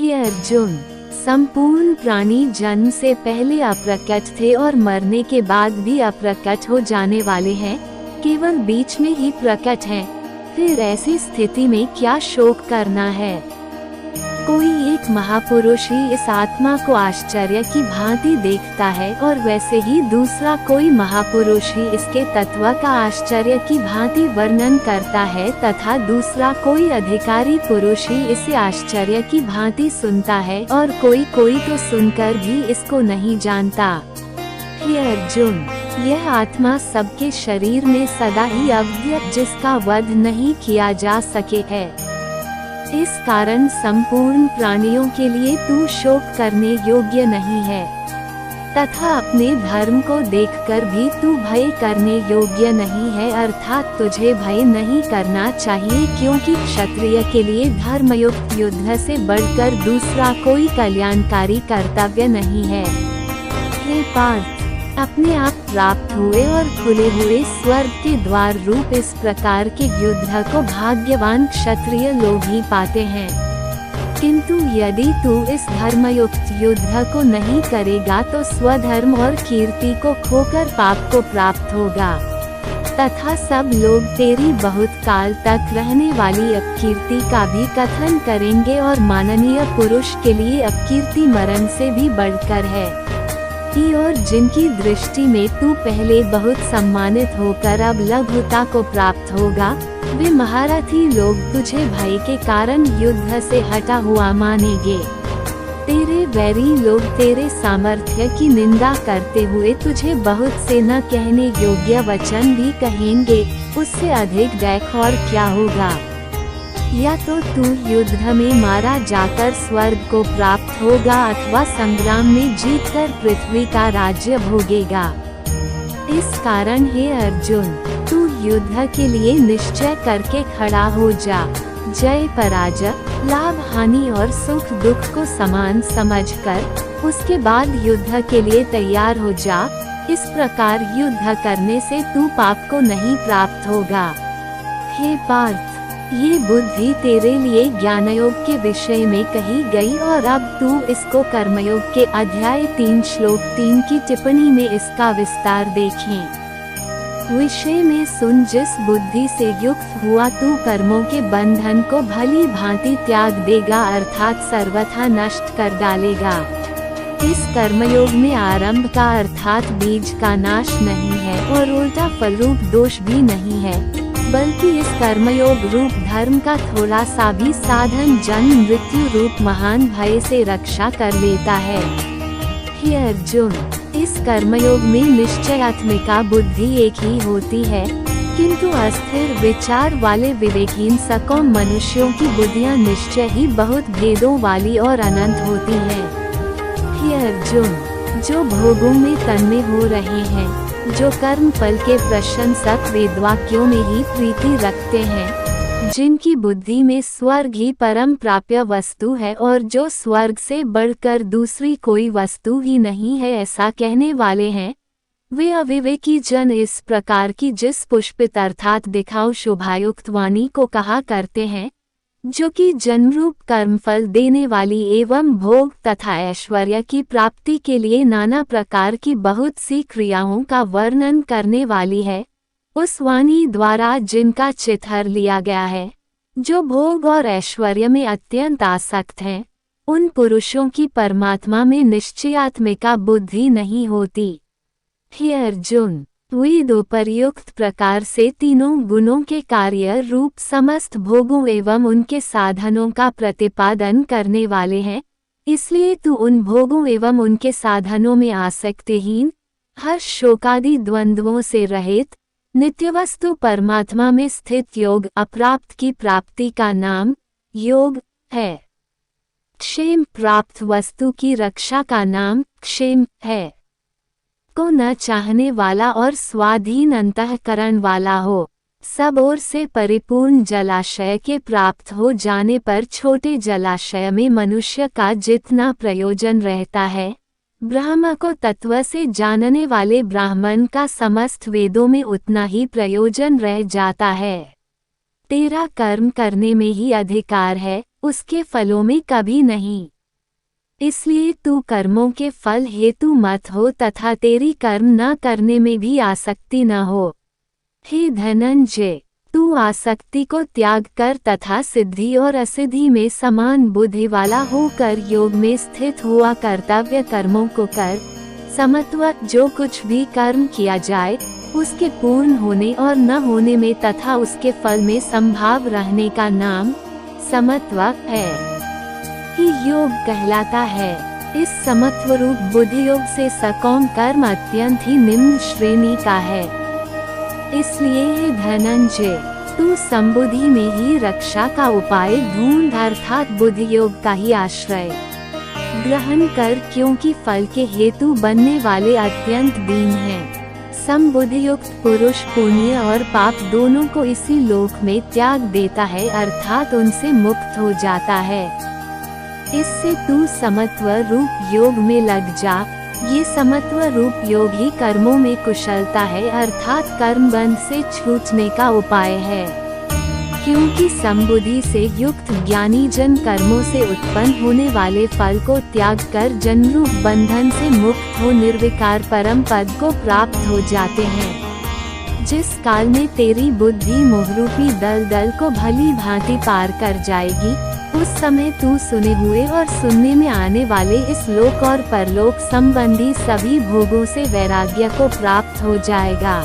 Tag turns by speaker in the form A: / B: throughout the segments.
A: हे अर्जुन, संपूर्ण प्राणी जन्म से पहले अप्रकट थे और मरने के बाद भी अप्रकट हो जाने वाले हैं, केवल बीच में ही प्रकट हैं। फिर ऐसी स्थिति में क्या शोक करना है। कोई एक महापुरुष ही इस आत्मा को आश्चर्य की भांति देखता है और वैसे ही दूसरा कोई महापुरुष ही इसके तत्व का आश्चर्य की भांति वर्णन करता है तथा दूसरा कोई अधिकारी पुरुष ही इसे आश्चर्य की भांति सुनता है और कोई तो सुनकर भी इसको नहीं जानता। हे अर्जुन, यह आत्मा सबके शरीर में सदा ही अव्यक्त जिसका वध नहीं किया जा सके है। इस कारण संपूर्ण प्राणियों के लिए तू शोक करने योग्य नहीं है तथा अपने धर्म को देखकर भी तू भय करने योग्य नहीं है, अर्थात तुझे भय नहीं करना चाहिए, क्योंकि क्षत्रिय के लिए धर्मयुक्त युद्ध से बढ़कर दूसरा कोई कल्याणकारी कर्तव्य नहीं है। हे पार्थ, अपने आप प्राप्त हुए और खुले हुए स्वर्ग के द्वार रूप इस प्रकार के युद्ध को भाग्यवान क्षत्रिय लोग ही पाते हैं। किंतु यदि तू इस धर्मयुक्त युद्ध को नहीं करेगा तो स्वधर्म और कीर्ति को खोकर पाप को प्राप्त होगा तथा सब लोग तेरी बहुत काल तक रहने वाली अपकीर्ति का भी कथन करेंगे और माननीय पुरुष के लिए अपकीर्ति मरण से भी बढ़कर है। और जिनकी दृष्टि में तू पहले बहुत सम्मानित होकर अब लघुता को प्राप्त होगा, वे महारथी लोग तुझे भय के कारण युद्ध से हटा हुआ मानेंगे। तेरे वैरी लोग तेरे सामर्थ्य की निंदा करते हुए तुझे बहुत से न कहने योग्य वचन भी कहेंगे, उससे अधिक देख और क्या होगा। या तो तू युद्ध में मारा जाकर स्वर्ग को प्राप्त होगा अथवा संग्राम में जीतकर पृथ्वी का राज्य भोगेगा। इस कारण हे अर्जुन, तू युद्ध के लिए निश्चय करके खड़ा हो जा। जय पराजय, लाभ हानि और सुख दुख को समान समझकर उसके बाद युद्ध के लिए तैयार हो जा। इस प्रकार युद्ध करने से तू पाप को नहीं प्राप्त होगा। हे पार्थ, ये बुद्धि तेरे लिए ज्ञानयोग के विषय में कही गई और अब तू इसको कर्मयोग के अध्याय 3 श्लोक 3 की टिप्पणी में इसका विस्तार देखें। विषय में सुन, जिस बुद्धि से युक्त हुआ तू कर्मों के बंधन को भली भांति त्याग देगा, अर्थात सर्वथा नष्ट कर डालेगा। इस कर्मयोग में आरंभ का अर्थात बीज का नाश नहीं है और उल्टा फलरूप दोष भी नहीं है, बल्कि इस कर्मयोग रूप धर्म का थोड़ा सा भी साधन जन्म मृत्यु रूप महान भय से रक्षा कर लेता है। हे अर्जुन, इस कर्मयोग में निश्चयात्मिका बुद्धि एक ही होती है, किंतु अस्थिर विचार वाले विवेकहीन सकौम मनुष्यों की बुद्धियां निश्चय ही बहुत भेदों वाली और अनंत होती हैं। हे अर्जुन, जो भोगों में तन्मय हो रहे हैं, जो कर्म फल के प्रशंसक वेदवाक्यों में ही प्रीति रखते हैं, जिनकी बुद्धि में स्वर्ग ही परम प्राप्य वस्तु है और जो स्वर्ग से बढ़कर दूसरी कोई वस्तु ही नहीं है ऐसा कहने वाले हैं, वे अविवेकी जन इस प्रकार की जिस पुष्पित अर्थात दिखाऊ शोभायुक्त वाणी को कहा करते हैं, जो कि जन्मरूप कर्मफल देने वाली एवं भोग तथा ऐश्वर्य की प्राप्ति के लिए नाना प्रकार की बहुत सी क्रियाओं का वर्णन करने वाली है, उस वाणी द्वारा जिनका चित्त हर लिया गया है, जो भोग और ऐश्वर्य में अत्यंत आसक्त हैं, उन पुरुषों की परमात्मा में निश्चयात्मिका बुद्धि नहीं होती। हे अर्जुन, वे दोपर्युक्त प्रकार से तीनों गुणों के कार्य रूप समस्त भोगों एवं उनके साधनों का प्रतिपादन करने वाले हैं, इसलिए तू उन भोगों एवं उनके साधनों में आसक्तिहीन, हर्ष शोकादि द्वंद्वों से रहित, नित्यवस्तु परमात्मा में स्थित योग अप्राप्त की प्राप्ति का नाम योग है। क्षेम प्राप्त वस्तु की रक्षा का नाम क्षेम है। को न चाहने वाला और स्वाधीन अंतःकरण वाला हो, सब ओर से परिपूर्ण जलाशय के प्राप्त हो जाने पर छोटे जलाशय में मनुष्य का जितना प्रयोजन रहता है, ब्रह्म को तत्व से जानने वाले ब्राह्मण का समस्त वेदों में उतना ही प्रयोजन रह जाता है। तेरा कर्म करने में ही अधिकार है, उसके फलों में कभी नहीं। इसलिए तू कर्मों के फल हेतु मत हो तथा तेरी कर्म न करने में भी आसक्ति न हो। हे धनंजय, तू आसक्ति को त्याग कर तथा सिद्धि और असिद्धि में समान बुद्धि वाला होकर योग में स्थित हुआ कर्तव्य कर्मों को कर। समत्व, जो कुछ भी कर्म किया जाए उसके पूर्ण होने और न होने में तथा उसके फल में संभाव रहने का नाम समत्व है ही योग कहलाता है। इस समत्व रूप बुद्धि योग से सकौम कर्म अत्यंत ही निम्न श्रेणी का है। इसलिए हे धनंजय, तू संबुद्धि में ही रक्षा का उपाय ढूंढ अर्थात बुद्धि योग का ही आश्रय ग्रहण कर, क्योंकि फल के हेतु बनने वाले अत्यंत दीन हैं। समबुद्धि युक्त पुरुष पुण्य और पाप दोनों को इसी लोक में त्याग देता है अर्थात उनसे मुक्त हो जाता है। इससे तू समत्व रूप योग में लग जा। ये समत्व रूप योग ही कर्मों में कुशलता है अर्थात कर्म बंध से छूटने का उपाय है। क्योंकि समबुद्धि से युक्त ज्ञानी जन कर्मों से उत्पन्न होने वाले फल को त्याग कर जन्मरूप बंधन से मुक्त हो निर्विकार परम पद को प्राप्त हो जाते हैं। जिस काल में तेरी बुद्धि मोहरूपी दलदल को भली भांति पार कर जाएगी, उस समय तू सुने हुए और सुनने में आने वाले इस लोक और परलोक संबंधी सभी भोगों से वैराग्य को प्राप्त हो जाएगा।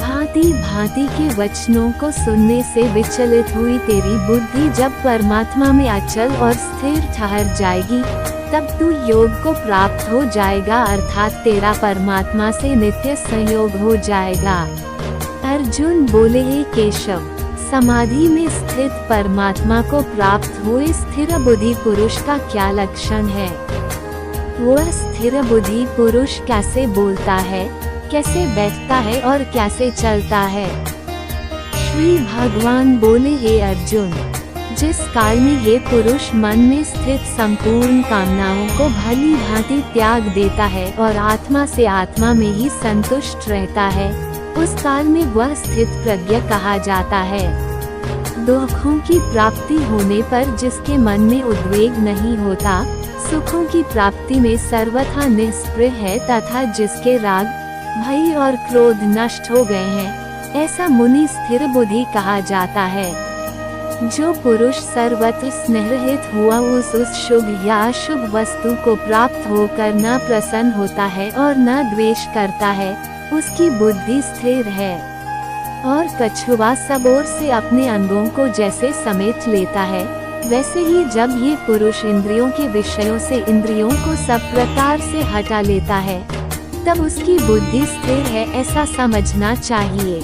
A: भांति भांति के वचनों को सुनने से विचलित हुई तेरी बुद्धि जब परमात्मा में अचल और स्थिर ठहर जाएगी, तब तू योग को प्राप्त हो जाएगा अर्थात तेरा परमात्मा से नित्य संयोग हो जाएगा। अर्जुन बोले, हे केशव, समाधि में स्थित परमात्मा को प्राप्त हुए स्थिर बुद्धि पुरुष का क्या लक्षण है? वह स्थिर बुद्धि पुरुष कैसे बोलता है, कैसे बैठता है और कैसे चलता है? श्री भगवान बोले, हे अर्जुन, जिस काल में ये पुरुष मन में स्थित संपूर्ण कामनाओं को भली भांति त्याग देता है और आत्मा से आत्मा में ही संतुष्ट रहता है, उस काल में वह स्थित प्रज्ञ कहा जाता है। दुखों की प्राप्ति होने पर जिसके मन में उद्वेग नहीं होता, सुखों की प्राप्ति में सर्वथा निष्प्रह है तथा जिसके राग, भय और क्रोध नष्ट हो गए हैं, ऐसा मुनि स्थिर बुद्धि कहा जाता है। जो पुरुष सर्वत्र स्नेहरहित हुआ उस शुभ या अशुभ वस्तु को प्राप्त होकर न प्रसन्न होता है और न द्वेष करता है, उसकी बुद्धि स्थिर है। और कछुआ सब ओर से अपने अंगों को जैसे समेट लेता है, वैसे ही जब ये पुरुष इंद्रियों के विषयों से इंद्रियों को सब प्रकार से हटा लेता है, तब उसकी बुद्धि स्थिर है ऐसा समझना चाहिए।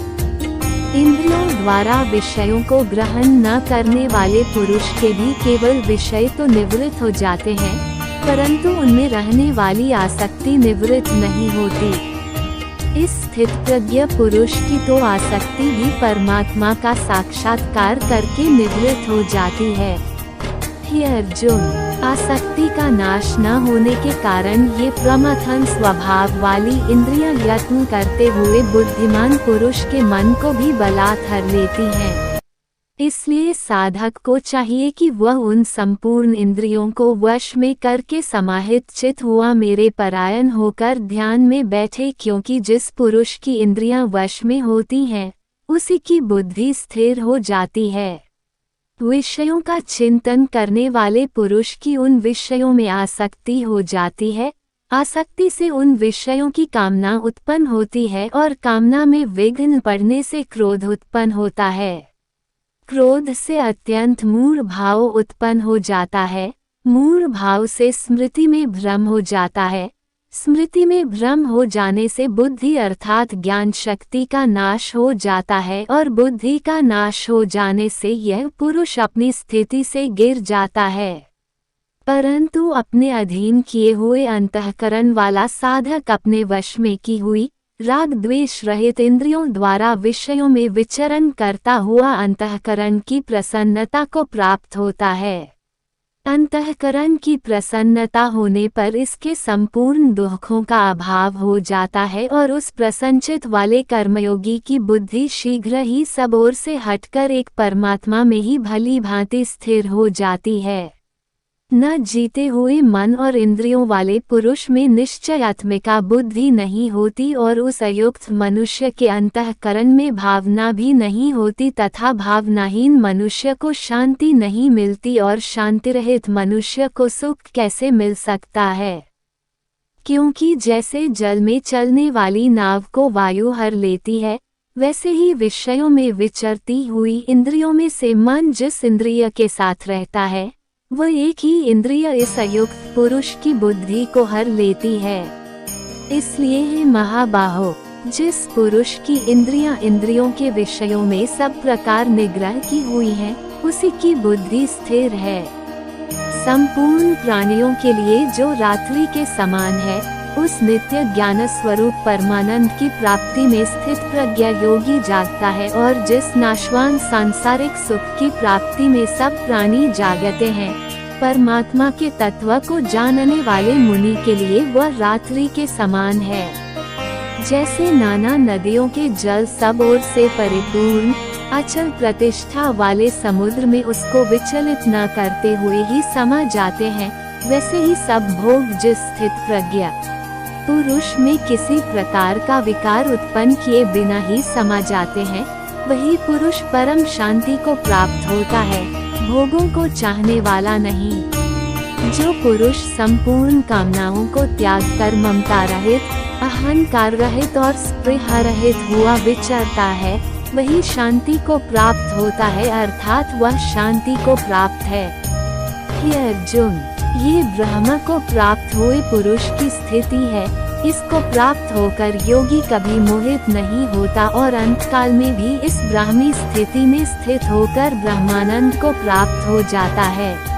A: इंद्रियों द्वारा विषयों को ग्रहण न करने वाले पुरुष के भी केवल विषय तो निवृत्त हो जाते हैं, परंतु उनमें रहने वाली आसक्ति निवृत्त नहीं होती। इस स्थित प्रज्ञ पुरुष की तो आसक्ति भी परमात्मा का साक्षात्कार करके निवृत्त हो जाती है। हे अर्जुन, आसक्ति का नाश न होने के कारण ये प्रमथन स्वभाव वाली इंद्रियां यत्न करते हुए बुद्धिमान पुरुष के मन को भी बलात् हर लेती हैं। इसलिए साधक को चाहिए कि वह उन संपूर्ण इंद्रियों को वश में करके समाहित चित हुआ मेरे परायण होकर ध्यान में बैठे, क्योंकि जिस पुरुष की इंद्रियां वश में होती हैं, उसी की बुद्धि स्थिर हो जाती है। विषयों का चिंतन करने वाले पुरुष की उन विषयों में आसक्ति हो जाती है, आसक्ति से उन विषयों की कामना उत्पन्न होती है और कामना में विघ्न पड़ने से क्रोध उत्पन्न होता है। क्रोध से अत्यंत मूढ़ भाव उत्पन्न हो जाता है, मूढ़ भाव से स्मृति में भ्रम हो जाता है, स्मृति में भ्रम हो जाने से बुद्धि अर्थात ज्ञान शक्ति का नाश हो जाता है और बुद्धि का नाश हो जाने से यह पुरुष अपनी स्थिति से गिर जाता है। परंतु अपने अधीन किए हुए अंतःकरण वाला साधक अपने वश में की हुई राग द्वेष रहित इंद्रियों द्वारा विषयों में विचरण करता हुआ अंतःकरण की प्रसन्नता को प्राप्त होता है। अंतःकरण की प्रसन्नता होने पर इसके संपूर्ण दुखों का अभाव हो जाता है और उस प्रसन्नचित वाले कर्मयोगी की बुद्धि शीघ्र ही सब ओर से हटकर एक परमात्मा में ही भली भांति स्थिर हो जाती है। न जीते हुए मन और इंद्रियों वाले पुरुष में निश्चयात्मिका बुद्धि नहीं होती और उस अयुक्त मनुष्य के अंतःकरण में भावना भी नहीं होती तथा भावनाहीन मनुष्य को शांति नहीं मिलती और शांतिरहित मनुष्य को सुख कैसे मिल सकता है। क्योंकि जैसे जल में चलने वाली नाव को वायु हर लेती है, वैसे ही विषयों में विचरती हुई इंद्रियों में से मन जिस इंद्रिय के साथ रहता है वह एक ही इंद्रिय इस अयुक्त पुरुष की बुद्धि को हर लेती है। इसलिए हे महाबाहो, जिस पुरुष की इंद्रियों के विषयों में सब प्रकार निग्रह की हुई है, उसी की बुद्धि स्थिर है। संपूर्ण प्राणियों के लिए जो रात्रि के समान है, उस नित्य ज्ञान स्वरूप परमानंद की प्राप्ति में स्थित प्रज्ञा योगी जागता है और जिस नाशवान सांसारिक सुख की प्राप्ति में सब प्राणी जागते हैं, परमात्मा के तत्व को जानने वाले मुनि के लिए वह रात्रि के समान है। जैसे नाना नदियों के जल सब ओर से परिपूर्ण अचल प्रतिष्ठा वाले समुद्र में उसको विचलित न करते हुए ही समा जाते हैं, वैसे ही सब भोग जिस स्थित प्रज्ञा पुरुष में किसी प्रकार का विकार उत्पन्न किए बिना ही समा जाते हैं, वही पुरुष परम शांति को प्राप्त होता है, भोगों को चाहने वाला नहीं। जो पुरुष संपूर्ण कामनाओं को त्याग कर ममता रहित, अहंकार रहित और स्पृहा रहित हुआ विचरता है, वही शांति को प्राप्त होता है, अर्थात वह शांति को प्राप्त है। हे अर्जुन, ये ब्रह्म को प्राप्त हुए पुरुष की स्थिति है। इसको प्राप्त होकर योगी कभी मोहित नहीं होता और अंतकाल में भी इस ब्राह्मी स्थिति में स्थित होकर ब्रह्मानंद को प्राप्त हो जाता है।